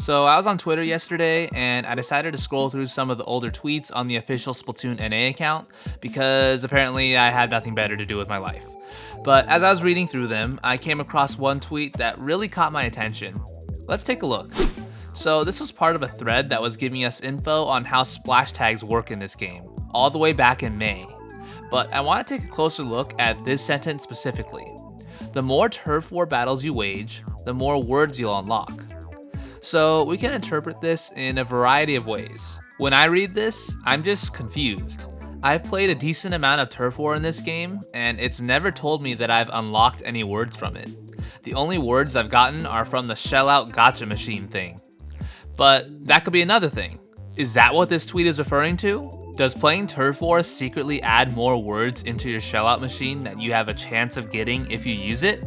So I was on Twitter yesterday and I decided to scroll through some of the older tweets on the official Splatoon NA account because apparently I had nothing better to do with my life. But as I was reading through them, I came across one tweet that really caught my attention. Let's take a look. So this was part of a thread that was giving us info on how splash tags work in this game, all the way back in May. But I want to take a closer look at this sentence specifically. The more turf war battles you wage, the more words you'll unlock. So we can interpret this in a variety of ways. When I read this, I'm just confused. I've played a decent amount of turf war in this game, and it's never told me that I've unlocked any words from it. The only words I've gotten are from the shell out gotcha machine thing. But that could be another thing. Is that what this tweet is referring to? Does playing turf war secretly add more words into your shell out machine that you have a chance of getting if you use it?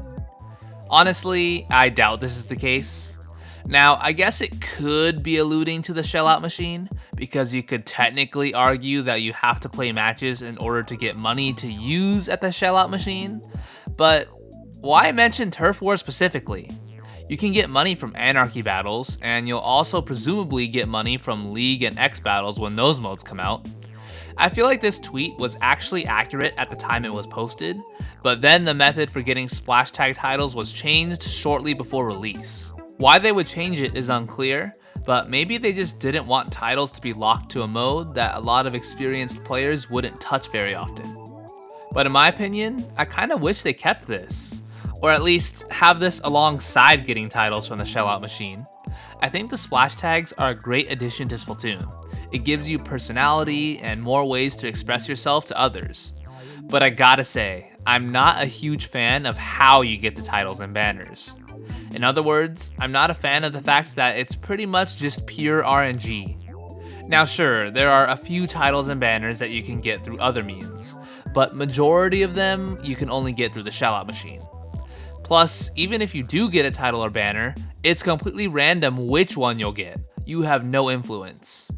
Honestly, I doubt this is the case. Now, I guess it could be alluding to the shell-out machine, because you could technically argue that you have to play matches in order to get money to use at the shell-out machine, but why mention Turf War specifically? You can get money from Anarchy battles, and you'll also presumably get money from League and X battles when those modes come out. I feel like this tweet was actually accurate at the time it was posted, but then the method for getting splash tag titles was changed shortly before release. Why they would change it is unclear, but maybe they just didn't want titles to be locked to a mode that a lot of experienced players wouldn't touch very often. But in my opinion, I kinda wish they kept this, or at least have this alongside getting titles from the shell-out machine. I think the splash tags are a great addition to Splatoon. It gives you personality and more ways to express yourself to others. But I gotta say, I'm not a huge fan of how you get the titles and banners. In other words, I'm not a fan of the fact that it's pretty much just pure RNG. Now sure, there are a few titles and banners that you can get through other means, but majority of them you can only get through the shell-out machine. Plus, even if you do get a title or banner, it's completely random which one you'll get. You have no influence.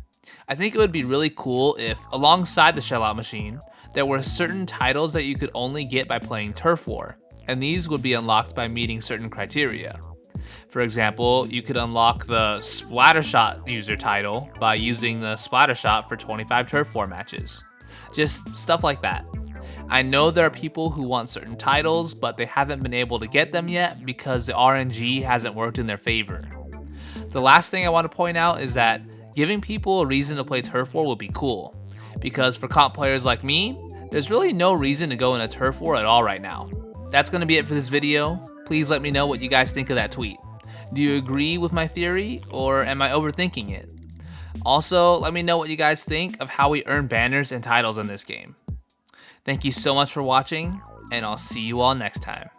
I think it would be really cool if, alongside the shell-out machine, there were certain titles that you could only get by playing Turf War, and these would be unlocked by meeting certain criteria. For example, you could unlock the Splattershot user title by using the Splattershot for 25 Turf War matches. Just stuff like that. I know there are people who want certain titles, but they haven't been able to get them yet because the RNG hasn't worked in their favor. The last thing I want to point out is that giving people a reason to play Turf War would be cool, because for comp players like me, there's really no reason to go in a Turf War at all right now. That's going to be it for this video. Please let me know what you guys think of that tweet. Do you agree with my theory, or am I overthinking it? Also, let me know what you guys think of how we earn banners and titles in this game. Thank you so much for watching, and I'll see you all next time.